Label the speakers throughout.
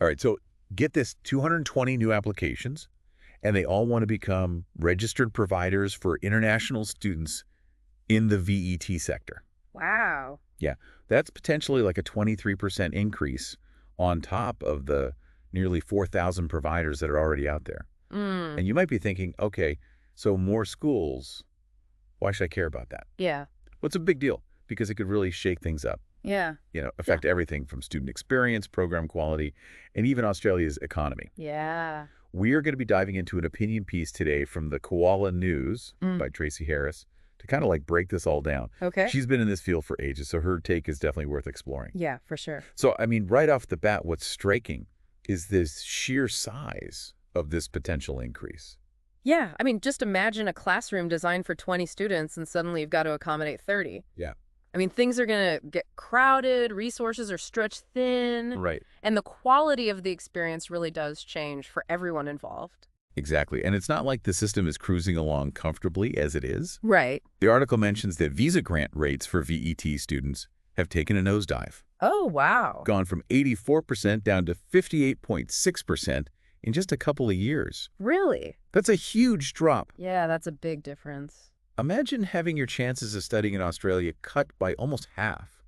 Speaker 1: All right, so get this, 220 new applications, and they all want to become registered providers for international students in the VET sector.
Speaker 2: Wow.
Speaker 1: Yeah, that's potentially like a 23% increase on top of the nearly 4,000 providers that are already out there.
Speaker 2: Mm.
Speaker 1: And you might be thinking, okay, so more schools, why should I care about that?
Speaker 2: Yeah.
Speaker 1: Well, it's a big deal because it could really shake things up,
Speaker 2: Yeah.
Speaker 1: affect everything from student experience, program quality, and even Australia's economy.
Speaker 2: Yeah.
Speaker 1: We are going to be diving into an opinion piece today from the Koala News
Speaker 2: Mm.
Speaker 1: by Tracy Harris to kind of like break this all down.
Speaker 2: Okay.
Speaker 1: She's been in this field for ages, so her take is definitely worth exploring.
Speaker 2: Yeah, for sure.
Speaker 1: So, I mean, right off the bat, what's striking is this sheer size of this potential increase.
Speaker 2: Yeah, I mean, just imagine a classroom designed for 20 students and suddenly you've got to accommodate 30.
Speaker 1: Yeah.
Speaker 2: I mean, things are going to get crowded, resources are stretched thin,
Speaker 1: Right.
Speaker 2: and the quality of the experience really does change for everyone involved.
Speaker 1: Exactly. And it's not like the system is cruising along comfortably as it is.
Speaker 2: Right.
Speaker 1: The article mentions that visa grant rates for VET students have taken a nosedive,
Speaker 2: Oh, wow.
Speaker 1: gone from 84% down to 58.6% in just a couple of years.
Speaker 2: Really?
Speaker 1: That's a huge drop.
Speaker 2: Yeah, that's a big difference.
Speaker 1: Imagine having your chances of studying in Australia cut by almost half.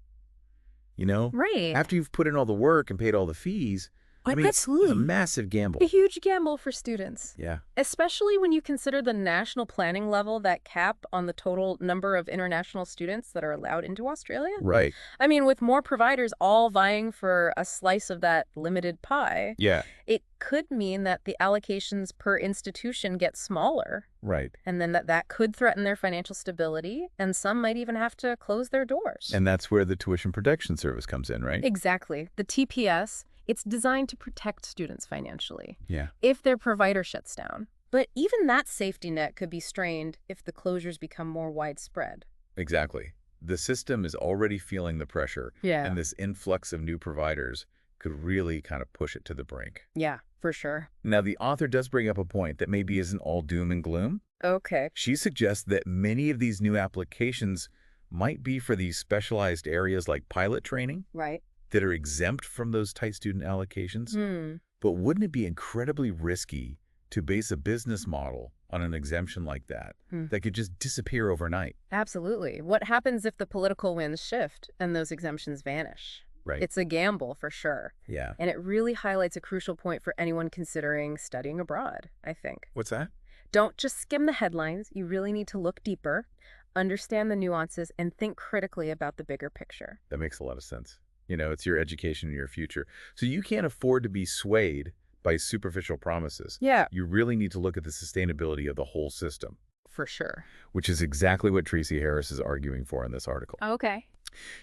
Speaker 2: Right.
Speaker 1: After you've put in all the work and paid all the fees, I mean, it's a massive gamble.
Speaker 2: A huge gamble for students.
Speaker 1: Yeah.
Speaker 2: Especially when you consider the national planning level, that cap on the total number of international students that are allowed into Australia.
Speaker 1: Right.
Speaker 2: I mean, with more providers all vying for a slice of that limited pie,
Speaker 1: Yeah.
Speaker 2: it could mean that the allocations per institution get smaller,
Speaker 1: Right.
Speaker 2: and then that could threaten their financial stability, and some might even have to close their doors.
Speaker 1: And that's where the Tuition Protection Service comes in, right?
Speaker 2: Exactly. The TPS, it's designed to protect students financially
Speaker 1: Yeah.
Speaker 2: if their provider shuts down. But even that safety net could be strained if the closures become more widespread.
Speaker 1: Exactly. The system is already feeling the pressure,
Speaker 2: Yeah.
Speaker 1: and this influx of new providers could really kind of push it to the brink.
Speaker 2: Yeah, for sure.
Speaker 1: Now, the author does bring up a point that maybe isn't all doom and gloom.
Speaker 2: Okay.
Speaker 1: She suggests that many of these new applications might be for these specialized areas like pilot training
Speaker 2: Right.
Speaker 1: that are exempt from those tight student allocations. But wouldn't it be incredibly risky to base a business model on an exemption like that that could just disappear overnight?
Speaker 2: Absolutely. What happens if the political winds shift and those exemptions vanish?
Speaker 1: Right.
Speaker 2: It's a gamble for sure.
Speaker 1: Yeah.
Speaker 2: And it really highlights a crucial point for anyone considering studying abroad, I think.
Speaker 1: What's that?
Speaker 2: Don't just skim the headlines. You really need to look deeper, understand the nuances, and think critically about the bigger picture.
Speaker 1: That makes a lot of sense. It's your education and your future. So you can't afford to be swayed by superficial promises.
Speaker 2: Yeah.
Speaker 1: You really need to look at the sustainability of the whole system,
Speaker 2: For sure.
Speaker 1: which is exactly what Tracy Harris is arguing for in this article.
Speaker 2: Okay.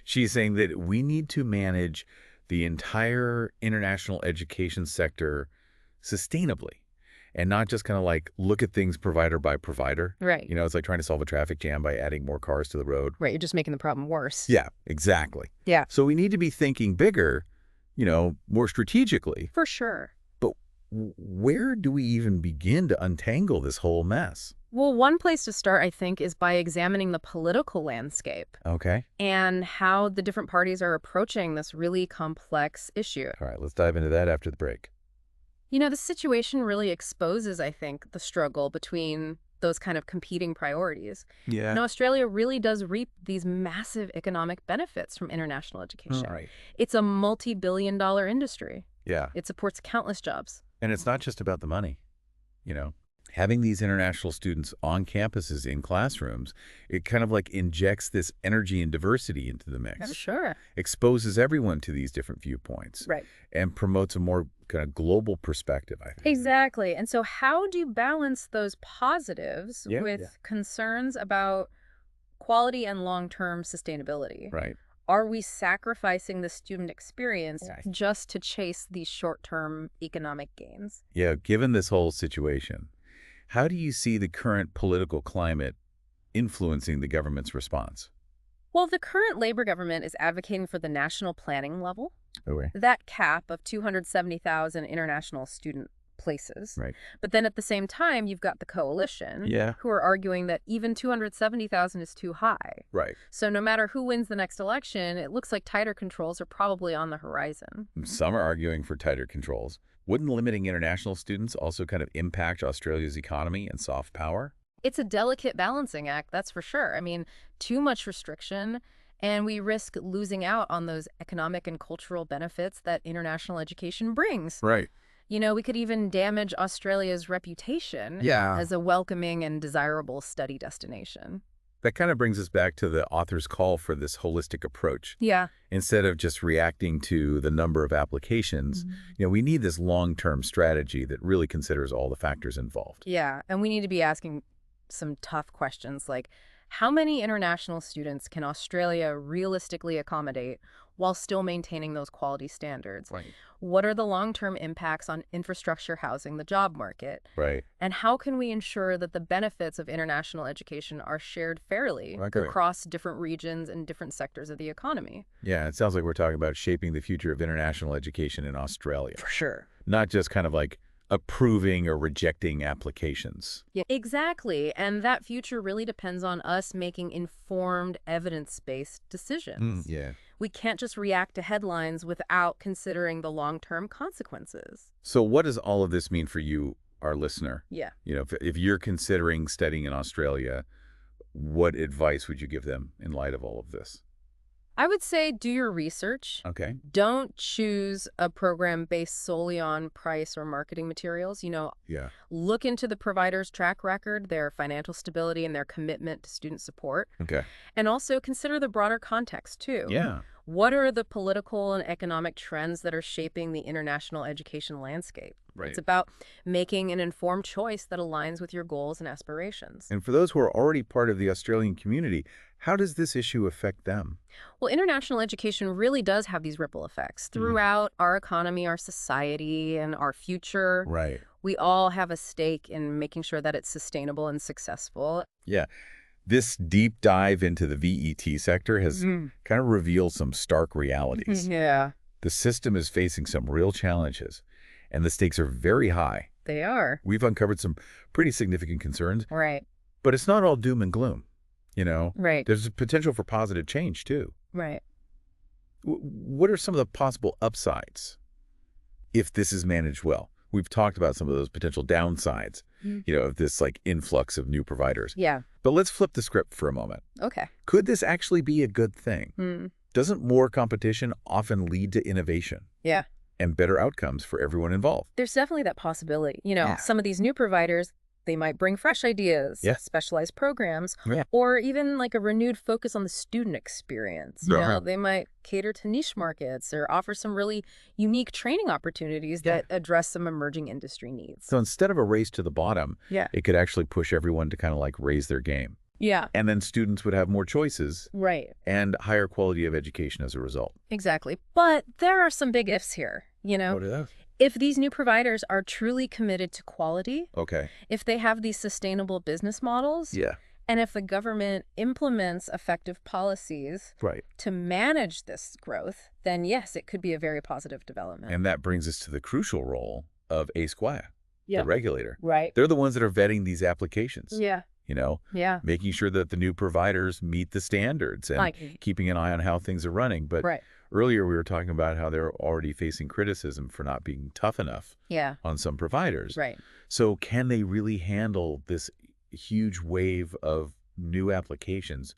Speaker 1: She's saying that we need to manage the entire international education sector sustainably and not just kind of like look at things provider by provider.
Speaker 2: Right.
Speaker 1: It's like trying to solve a traffic jam by adding more cars to the road.
Speaker 2: Right. You're just making the problem worse.
Speaker 1: Yeah, exactly.
Speaker 2: Yeah.
Speaker 1: So we need to be thinking bigger, more strategically.
Speaker 2: For sure.
Speaker 1: But where do we even begin to untangle this whole mess?
Speaker 2: Well, one place to start, I think, is by examining the political landscape
Speaker 1: Okay.
Speaker 2: and how the different parties are approaching this really complex issue.
Speaker 1: All right, let's dive into that after the break.
Speaker 2: The situation really exposes, I think, the struggle between those kind of competing priorities.
Speaker 1: Yeah.
Speaker 2: Australia really does reap these massive economic benefits from international education.
Speaker 1: All right.
Speaker 2: It's a multi-billion-dollar industry.
Speaker 1: Yeah.
Speaker 2: It supports countless jobs.
Speaker 1: And it's not just about the money. Having these international students on campuses in classrooms, it kind of like injects this energy and diversity into the mix.
Speaker 2: Sure.
Speaker 1: Exposes everyone to these different viewpoints.
Speaker 2: Right.
Speaker 1: And promotes a more kind of global perspective, I think.
Speaker 2: Exactly. And so how do you balance those positives
Speaker 1: Yeah.
Speaker 2: with concerns about quality and long-term sustainability?
Speaker 1: Right.
Speaker 2: Are we sacrificing the student experience
Speaker 1: Yeah.
Speaker 2: just to chase these short-term economic gains?
Speaker 1: Yeah, given this whole situation, how do you see the current political climate influencing the government's response?
Speaker 2: Well, the current Labor government is advocating for the national planning level.
Speaker 1: Okay.
Speaker 2: That cap of 270,000 international student places.
Speaker 1: Right.
Speaker 2: But then at the same time, you've got the coalition
Speaker 1: Yeah.
Speaker 2: who are arguing that even 270,000 is too high.
Speaker 1: Right.
Speaker 2: So no matter who wins the next election, it looks like tighter controls are probably on the horizon.
Speaker 1: Some are arguing for tighter controls. Wouldn't limiting international students also kind of impact Australia's economy and soft power?
Speaker 2: It's a delicate balancing act, that's for sure. I mean, too much restriction, and we risk losing out on those economic and cultural benefits that international education brings.
Speaker 1: Right.
Speaker 2: You know, we could even damage Australia's reputation
Speaker 1: Yeah.
Speaker 2: as a welcoming and desirable study destination.
Speaker 1: That kind of brings us back to the author's call for this holistic approach.
Speaker 2: Yeah.
Speaker 1: Instead of just reacting to the number of applications, we need this long-term strategy that really considers all the factors involved.
Speaker 2: Yeah, and we need to be asking some tough questions like, how many international students can Australia realistically accommodate while still maintaining those quality standards?
Speaker 1: Right.
Speaker 2: What are the long-term impacts on infrastructure, housing, the job market?
Speaker 1: Right.
Speaker 2: And how can we ensure that the benefits of international education are shared fairly
Speaker 1: Okay.
Speaker 2: across different regions and different sectors of the economy?
Speaker 1: Yeah, it sounds like we're talking about shaping the future of international education in Australia,
Speaker 2: For sure.
Speaker 1: not just kind of like approving or rejecting applications.
Speaker 2: Yeah, exactly. And that future really depends on us making informed, evidence-based decisions.
Speaker 1: Yeah.
Speaker 2: We can't just react to headlines without considering the long-term consequences.
Speaker 1: So what does all of this mean for you, our listener?
Speaker 2: Yeah.
Speaker 1: If you're considering studying in Australia, what advice would you give them in light of all of this?
Speaker 2: I would say do your research.
Speaker 1: Okay.
Speaker 2: Don't choose a program based solely on price or marketing materials.
Speaker 1: Yeah.
Speaker 2: Look into the provider's track record, their financial stability, and their commitment to student support.
Speaker 1: Okay.
Speaker 2: And also consider the broader context, too.
Speaker 1: Yeah.
Speaker 2: What are the political and economic trends that are shaping the international education landscape?
Speaker 1: Right.
Speaker 2: It's about making an informed choice that aligns with your goals and aspirations.
Speaker 1: And for those who are already part of the Australian community, how does this issue affect them?
Speaker 2: Well, international education really does have these ripple effects throughout our economy, our society, and our future.
Speaker 1: Right.
Speaker 2: We all have a stake in making sure that it's sustainable and successful.
Speaker 1: Yeah. This deep dive into the VET sector has kind of revealed some stark realities.
Speaker 2: Yeah,
Speaker 1: The system is facing some real challenges, and the stakes are very high.
Speaker 2: they are.
Speaker 1: We've uncovered some pretty significant concerns,
Speaker 2: Right,
Speaker 1: but it's not all doom and gloom.
Speaker 2: right,
Speaker 1: There's a potential for positive change, too.
Speaker 2: right.
Speaker 1: What are some of the possible upsides if this is managed well? We've talked about some of those potential downsides, of this influx of new providers.
Speaker 2: Yeah,
Speaker 1: But let's flip the script for a moment.
Speaker 2: okay.
Speaker 1: Could this actually be a good thing? Doesn't more competition often lead to innovation
Speaker 2: Yeah.
Speaker 1: and better outcomes for everyone involved?
Speaker 2: There's definitely that possibility.
Speaker 1: Yeah.
Speaker 2: Some of these new providers, they might bring fresh ideas,
Speaker 1: Yeah.
Speaker 2: specialized programs,
Speaker 1: Yeah.
Speaker 2: or even like a renewed focus on the student experience. They might cater to niche markets or offer some really unique training opportunities that address some emerging industry needs.
Speaker 1: So instead of a race to the bottom,
Speaker 2: Yeah.
Speaker 1: it could actually push everyone to kind of raise their game.
Speaker 2: Yeah.
Speaker 1: And then students would have more choices
Speaker 2: Right.
Speaker 1: and higher quality of education as a result.
Speaker 2: Exactly. But there are some big ifs here,
Speaker 1: What are those?
Speaker 2: If these new providers are truly committed to quality,
Speaker 1: Okay.
Speaker 2: if they have these sustainable business models,
Speaker 1: Yeah.
Speaker 2: and if the government implements effective policies
Speaker 1: Right.
Speaker 2: to manage this growth, then yes, it could be a very positive development.
Speaker 1: And that brings us to the crucial role of ASQA,
Speaker 2: Yeah.
Speaker 1: the regulator.
Speaker 2: Right.
Speaker 1: They're the ones that are vetting these applications.
Speaker 2: Yeah. Yeah.
Speaker 1: Making sure that the new providers meet the standards and keeping an eye on how things are running. But
Speaker 2: Right.
Speaker 1: earlier we were talking about how they're already facing criticism for not being tough enough
Speaker 2: Yeah.
Speaker 1: on some providers.
Speaker 2: Right.
Speaker 1: So can they really handle this huge wave of new applications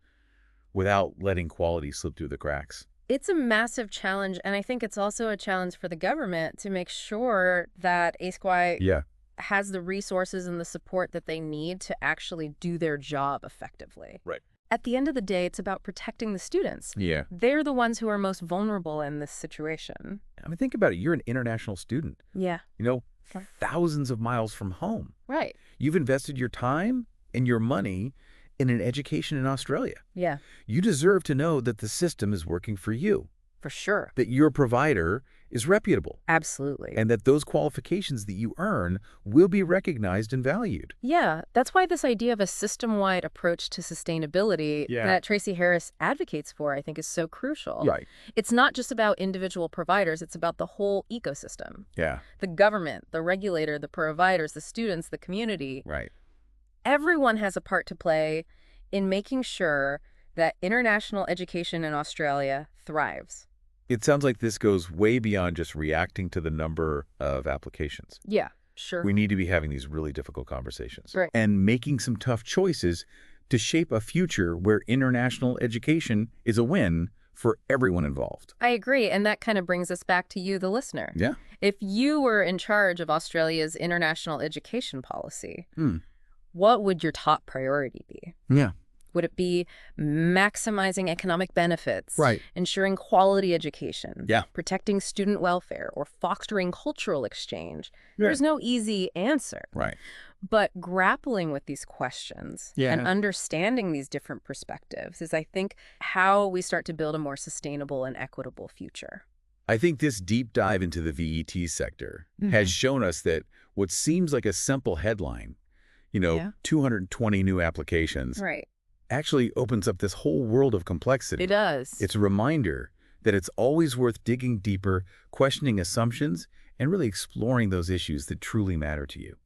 Speaker 1: without letting quality slip through the cracks?
Speaker 2: It's a massive challenge, and I think it's also a challenge for the government to make sure that ASQA
Speaker 1: Yeah.
Speaker 2: has the resources and the support that they need to actually do their job effectively.
Speaker 1: Right.
Speaker 2: At the end of the day, it's about protecting the students.
Speaker 1: Yeah.
Speaker 2: They're the ones who are most vulnerable in this situation.
Speaker 1: I mean, think about it. You're an international student,
Speaker 2: Yeah.
Speaker 1: thousands of miles from home.
Speaker 2: Right.
Speaker 1: You've invested your time and your money in an education in Australia.
Speaker 2: Yeah.
Speaker 1: You deserve to know that the system is working for you.
Speaker 2: For sure.
Speaker 1: that your provider is reputable,
Speaker 2: Absolutely.
Speaker 1: and that those qualifications that you earn will be recognized and valued.
Speaker 2: Yeah, that's why this idea of a system-wide approach to sustainability that Tracy Harris advocates for, I think, is so crucial.
Speaker 1: Right.
Speaker 2: It's not just about individual providers, it's about the whole ecosystem.
Speaker 1: Yeah.
Speaker 2: The government, the regulator, the providers, the students, the community.
Speaker 1: Right.
Speaker 2: Everyone has a part to play in making sure that international education in Australia thrives.
Speaker 1: It sounds like this goes way beyond just reacting to the number of applications.
Speaker 2: Yeah, sure.
Speaker 1: We need to be having these really difficult conversations.
Speaker 2: Right.
Speaker 1: And making some tough choices to shape a future where international education is a win for everyone involved.
Speaker 2: I agree, and that kind of brings us back to you, the listener.
Speaker 1: Yeah.
Speaker 2: If you were in charge of Australia's international education policy, what would your top priority be?
Speaker 1: Yeah.
Speaker 2: Would it be maximizing economic benefits,
Speaker 1: Right.
Speaker 2: ensuring quality education,
Speaker 1: Yeah.
Speaker 2: protecting student welfare, or fostering cultural exchange?
Speaker 1: Yeah.
Speaker 2: There's no easy answer.
Speaker 1: Right.
Speaker 2: But grappling with these questions and understanding these different perspectives is, I think, how we start to build a more sustainable and equitable future.
Speaker 1: I think this deep dive into the VET sector has shown us that what seems like a simple headline, 220 new applications,
Speaker 2: Right.
Speaker 1: actually opens up this whole world of complexity.
Speaker 2: It does.
Speaker 1: It's a reminder that it's always worth digging deeper, questioning assumptions, and really exploring those issues that truly matter to you.